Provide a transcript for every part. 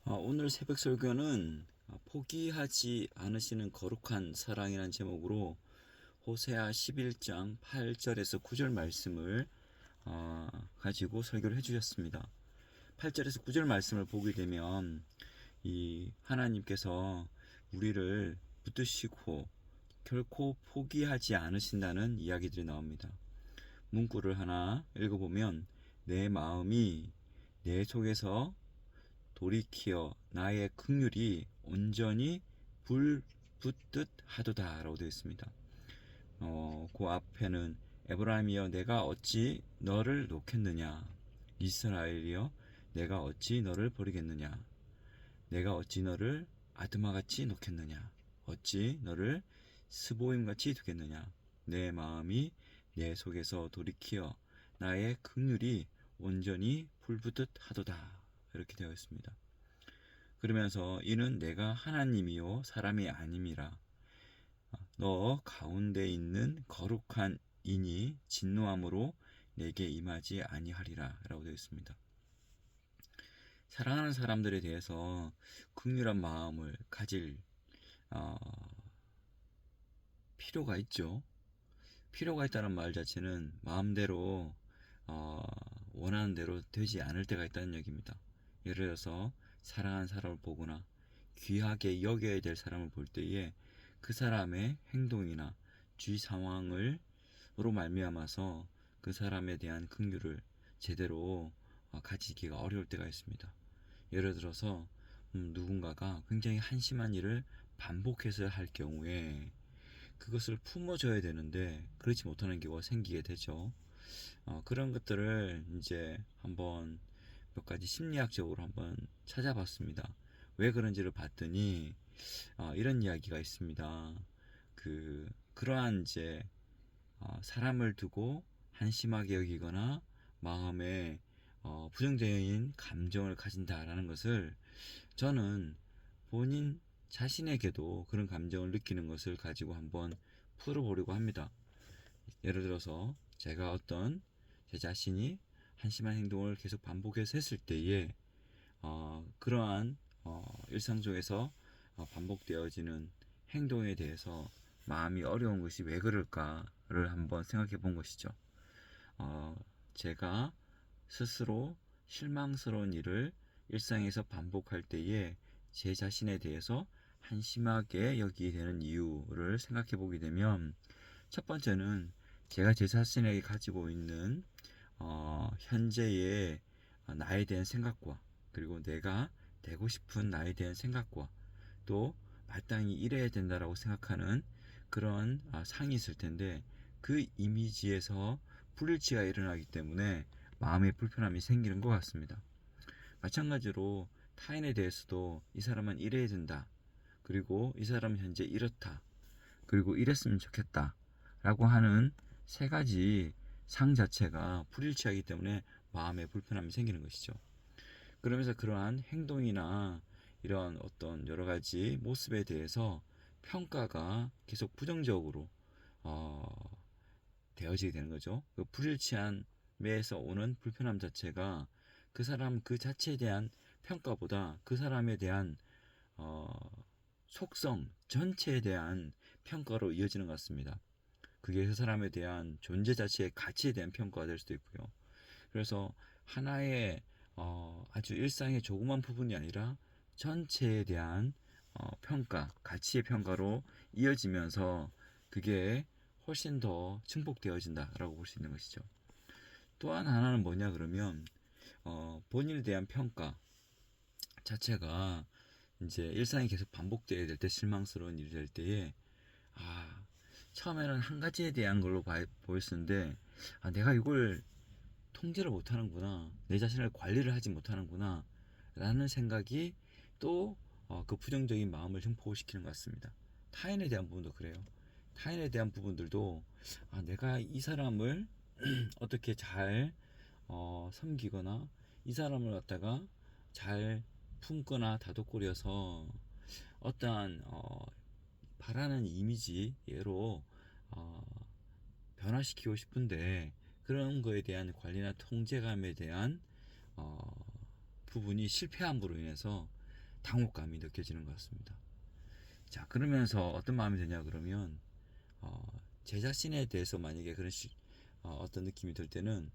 오늘 새벽 설교는 포기하지 않으시는 거룩한 사랑이라는 제목으로 호세아 11장 8절에서 9절 말씀을 가지고 설교를 해주셨습니다. 8절에서 9절 말씀을 보게 되면 이 하나님께서 우리를 붙드시고 결코 포기하지 않으신다는 이야기들이 나옵니다. 문구를 하나 읽어보면 내 마음이 내 속에서 돌이키어 나의 긍휼이 온전히 불 붙듯 하도다 라고 되어 있습니다. 그 앞에는 에브라임이여 내가 어찌 너를 놓겠느냐, 이스라엘이여 내가 어찌 너를 버리겠느냐, 내가 어찌 너를 아드마같이 놓겠느냐, 어찌 너를 스보임같이 두겠느냐, 내 마음이 내 속에서 돌이키어 나의 긍휼이 온전히 불붙듯 하도다 이렇게 되어 있습니다. 그러면서 이는 내가 하나님이요 사람이 아님이라. 너 가운데 있는 거룩한 인이 진노함으로 내게 임하지 아니하리라 라고 되어 있습니다. 사랑하는 사람들에 대해서 긍휼한 마음을 가질 필요가 있죠. 필요가 있다는 말 자체는 마음대로 원하는 대로 되지 않을 때가 있다는 얘기입니다. 예를 들어서 사랑하는 사람을 보거나 귀하게 여겨야 될 사람을 볼 때에 그 사람의 행동이나 주위 상황으로 말미암아서 그 사람에 대한 긍휼을 제대로 가지기가 어려울 때가 있습니다. 예를 들어서 누군가가 굉장히 한심한 일을 반복해서 할 경우에 그것을 품어줘야 되는데 그렇지 못하는 경우가 생기게 되죠. 그런 것들을 이제 한번 몇 가지 심리학적으로 한번 찾아봤습니다. 왜 그런지를 봤더니 이런 이야기가 있습니다. 그러한 이제 사람을 두고 한심하게 여기거나 마음에 부정적인 감정을 가진다라는 것을 저는 본인 자신에게도 그런 감정을 느끼는 것을 가지고 한번 풀어보려고 합니다. 예를 들어서 제가 어떤 제 자신이 한심한 행동을 계속 반복해서 했을 때에 그러한 일상 속에서 반복되어지는 행동에 대해서 마음이 어려운 것이 왜 그럴까를 한번 생각해 본 것이죠. 제가 스스로 실망스러운 일을 일상에서 반복할 때에 제 자신에 대해서 한심하게 여기게 되는 이유를 생각해 보게 되면 첫 번째는 제가 제 자신에게 가지고 있는 현재의 나에 대한 생각과 그리고 내가 되고 싶은 나에 대한 생각과 또 마땅히 이래야 된다라고 생각하는 그런 상이 있을 텐데 그 이미지에서 불일치가 일어나기 때문에 마음의 불편함이 생기는 것 같습니다. 마찬가지로 타인에 대해서도 이 사람은 이래야 된다. 그리고 이 사람은 현재 이렇다. 그리고 이랬으면 좋겠다. 라고 하는 세 가지 상 자체가 불일치하기 때문에 마음의 불편함이 생기는 것이죠. 그러면서 그러한 행동이나 이런 어떤 여러 가지 모습에 대해서 평가가 계속 부정적으로 되어지게 되는 거죠. 그 불일치함에서 오는 불편함 자체가 그 사람 그 자체에 대한 평가보다 그 사람에 대한 속성 전체에 대한 평가로 이어지는 것 같습니다. 그게 그 사람에 대한 존재 자체의 가치에 대한 평가가 될 수도 있고요. 그래서 하나의 아주 일상의 조그만 부분이 아니라 전체에 대한 평가, 가치의 평가로 이어지면서 그게 훨씬 더 증폭되어진다라고 볼 수 있는 것이죠. 또한 하나는 뭐냐 그러면 본인에 대한 평가 자체가 이제 일상이 계속 반복되어야 될 때 실망스러운 일이 될 때에 처음에는 한 가지에 대한 걸로 보였었는데 내가 이걸 통제를 못하는구나, 내 자신을 관리를 하지 못하는구나 라는 생각이 또 그 부정적인 마음을 증폭시키는 것 같습니다. 타인에 대한 부분도 그래요. 타인에 대한 부분들도 내가 이 사람을 어떻게 잘 섬기거나 이 사람을 갖다가 잘 품거나 다독거려서 어떠한 바라는 이미지로 변화시키고 싶은데 그런 거에 대한 관리나 통제감에 대한 부분이 실패함으로 인해서 당혹감이 느껴지는 것 같습니다. 자, 그러면서 어떤 마음이 드냐 그러면 제 자신에 대해서 만약에 그런 어떤 느낌이 들 때는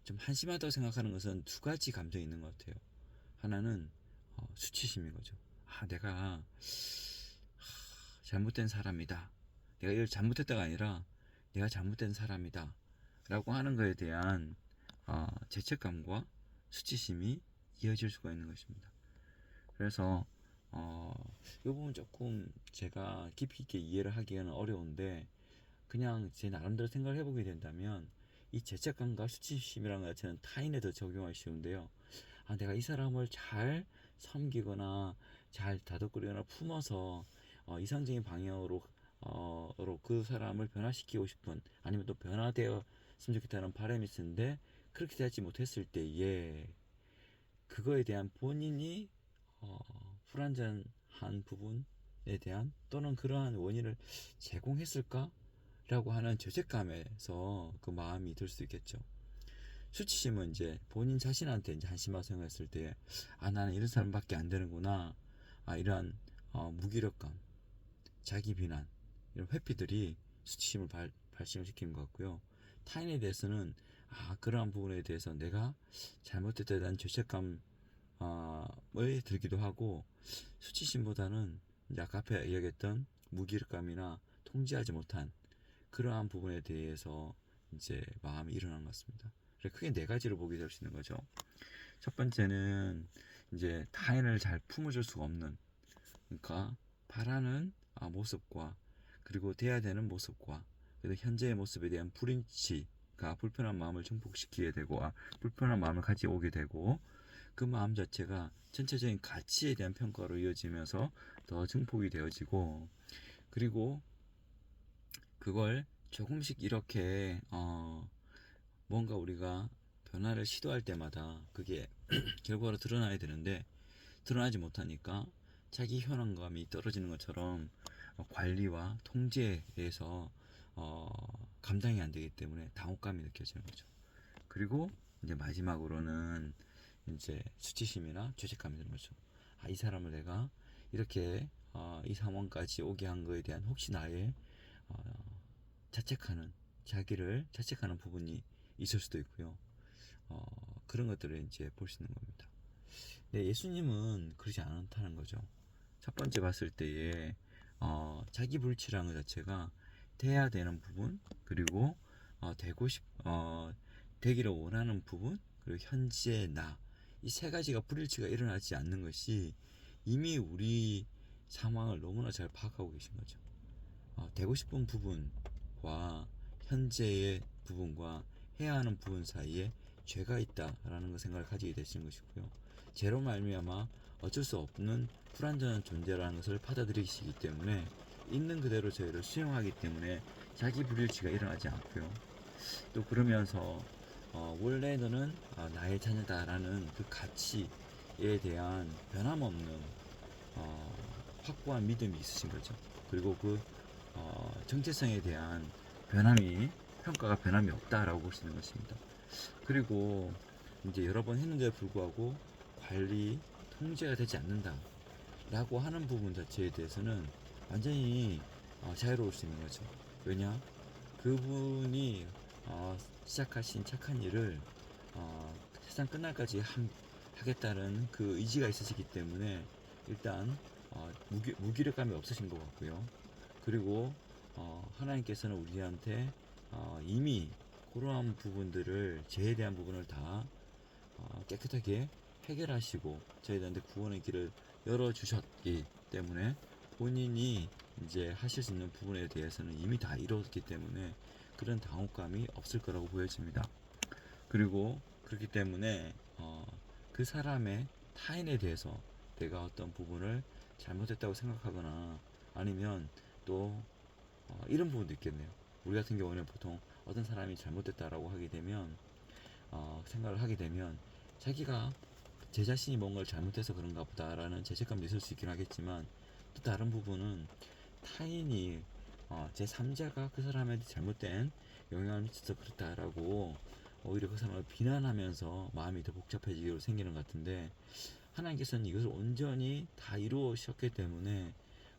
좀 한심하다고 생각하는 것은 두 가지 감정이 있는 것 같아요. 하나는 수치심인 거죠. 내가 잘못된 사람이다. 내가 이걸 잘못했다가 아니라 내가 잘못된 사람이다. 라고 하는 것에 대한 죄책감과 수치심이 이어질 수가 있는 것입니다. 그래서 이 부분 조금 제가 깊이 있게 이해를 하기에는 어려운데 그냥 제 나름대로 생각을 해보게 된다면 이 죄책감과 수치심이라는 것 자체는 타인에 더 적용하기 쉬운데요. 내가 이 사람을 잘 섬기거나 잘 다독거리거나 품어서 이상적인 방향으로 그 사람을 변화시키고 싶은 아니면 또 변화되었으면 좋겠다는 바람이 있는데 그렇게 되지 못했을 때에 그거에 대한 본인이 불완전한 부분에 대한 또는 그러한 원인을 제공했을까? 라고 하는 죄책감에서 그 마음이 들 수 있겠죠. 수치심은 이제 본인 자신한테 이제 한심하게 생각했을 때, 나는 이런 사람밖에 안 되는구나. 이러한 무기력감, 자기 비난, 이런 회피들이 수치심을 발생시키는 것 같고요. 타인에 대해서는 그러한 부분에 대해서 내가 잘못했다에 대한 죄책감을 들기도 하고, 수치심보다는 이제 아까 앞에 이야기했던 무기력감이나 통제하지 못한 그러한 부분에 대해서 이제 마음이 일어난 것 같습니다. 크게 네 가지로 보게 될 수 있는 거죠. 첫 번째는 이제 타인을 잘 품어줄 수가 없는, 그러니까 바라는 모습과 그리고 돼야 되는 모습과 그리고 현재의 모습에 대한 불인치가 불편한 마음을 증폭시키게 되고 불편한 마음을 가지고 오게 되고 그 마음 자체가 전체적인 가치에 대한 평가로 이어지면서 더 증폭이 되어지고 그리고 그걸 조금씩 이렇게 뭔가 우리가 변화를 시도할 때마다 그게 결과로 드러나야 되는데 드러나지 못하니까 자기 현황감이 떨어지는 것처럼 관리와 통제에 대해서 감당이 안 되기 때문에 당혹감이 느껴지는 거죠. 그리고 이제 마지막으로는 이제 수치심이나 죄책감이 드는 거죠. 이 사람을 내가 이렇게 이 상황까지 오게 한 거에 대한 혹시 나의 자책하는 자기를 자책하는 부분이 있을 수도 있고요. 그런 것들을 이제 볼 수 있는 겁니다. 네, 예수님은 그러지 않다는 거죠. 첫 번째 봤을 때에 자기 불치라는 것 자체가 돼야 되는 부분 그리고 되기를 원하는 부분 그리고 현재의 나 이 세 가지가 불일치가 일어나지 않는 것이 이미 우리 상황을 너무나 잘 파악하고 계신 거죠. 되고 싶은 부분과 현재의 부분과 해야 하는 부분 사이에 죄가 있다라는 걸 생각을 가지게 되시는 것이고요. 죄로 말미암아 어쩔 수 없는 불완전한 존재라는 것을 받아들이시기 때문에 있는 그대로 저희를 수용하기 때문에 자기 불일치가 일어나지 않고요. 또 그러면서 원래 너는 나의 자녀다라는 그 가치에 대한 변함없는 확고한 믿음이 있으신 거죠. 그리고 그 정체성에 대한 평가가 변함이 없다라고 볼 수 있는 것입니다. 그리고 이제 여러 번 했는데도 불구하고 관리, 통제가 되지 않는다라고 하는 부분 자체에 대해서는 완전히 자유로울 수 있는 거죠. 왜냐? 그분이 시작하신 착한 일을 세상 끝날까지 하겠다는 그 의지가 있으시기 때문에 일단 무기력감이 없으신 것 같고요. 그리고 하나님께서는 우리한테 이미 그러한 부분들을 죄에 대한 부분을 다 깨끗하게 해결하시고 저희들한테 구원의 길을 열어주셨기 때문에 본인이 이제 하실 수 있는 부분에 대해서는 이미 다 이루었기 때문에 그런 당혹감이 없을 거라고 보여집니다. 그리고 그렇기 때문에 그 사람의 타인에 대해서 내가 어떤 부분을 잘못했다고 생각하거나 아니면 또 이런 부분도 있겠네요. 우리 같은 경우는 보통 어떤 사람이 잘못됐다라고 하게 되면 생각을 하게 되면 자기가 제 자신이 뭔가를 잘못해서 그런가 보다라는 죄책감도 있을 수 있긴 하겠지만 또 다른 부분은 타인이 제3자가 그 사람한테 잘못된 영향을 미쳐서 그렇다라고 오히려 그 사람을 비난하면서 마음이 더 복잡해지기로 생기는 것 같은데 하나님께서는 이것을 온전히 다 이루셨기 때문에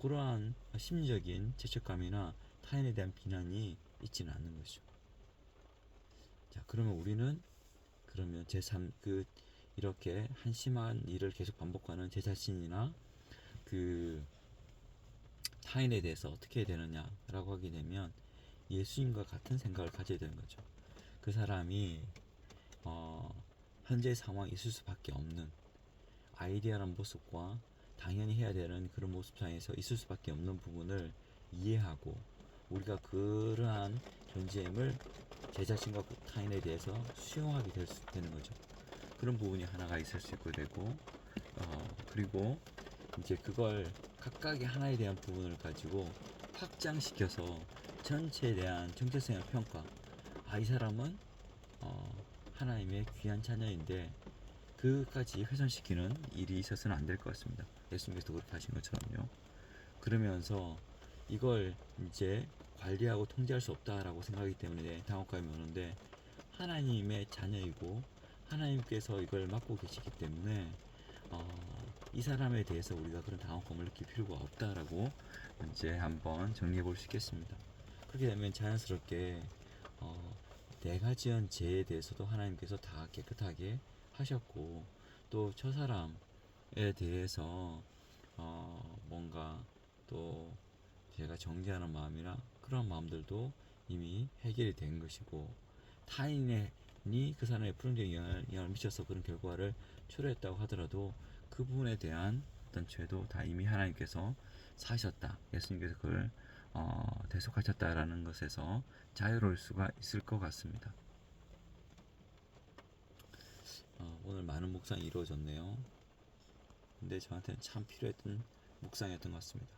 그러한 심리적인 죄책감이나 타인에 대한 비난이 있지는 않는 것이죠. 자, 그러면 우리는 그러면 이렇게 한심한 일을 계속 반복하는 제 자신이나 그 타인에 대해서 어떻게 해야 되느냐라고 하게 되면 예수님과 같은 생각을 가져야 되는 거죠. 그 사람이 현재 상황에 있을 수밖에 없는 아이디어란 모습과 당연히 해야 되는 그런 모습상에서 있을 수밖에 없는 부분을 이해하고 우리가 그러한 존재임을 제 자신과 타인에 대해서 수용하게 되는 거죠. 그런 부분이 하나가 있을 수 있고 되고 그리고 이제 그걸 각각의 하나에 대한 부분을 가지고 확장시켜서 전체에 대한 정체성의 평가. 이 사람은 하나님의 귀한 자녀인데 그까지 훼손시키는 일이 있어서는 안 될 것 같습니다. 예수님께서 그렇게 하신 것처럼요. 그러면서 이걸 이제 관리하고 통제할 수 없다라고 생각하기 때문에 당혹감이 오는데 하나님의 자녀이고 하나님께서 이걸 맡고 계시기 때문에 이 사람에 대해서 우리가 그런 당혹감을 느낄 필요가 없다라고 이제 한번 정리해 볼 수 있겠습니다. 그렇게 되면 자연스럽게 내가 지은 죄에 대해서도 하나님께서 다 깨끗하게 하셨고 또 저 사람에 대해서 뭔가 또 제가 정죄하는 마음이나 그런 마음들도 이미 해결이 된 것이고 타인이 그 사람의 부정적인 영향을 미쳐서 그런 결과를 초래했다고 하더라도 그 부분에 대한 어떤 죄도 다 이미 하나님께서 사셨다. 예수님께서 그걸 대속하셨다라는 것에서 자유로울 수가 있을 것 같습니다. 오늘 많은 묵상이 이루어졌네요. 근데 저한테는 참 필요했던 묵상이었던 것 같습니다.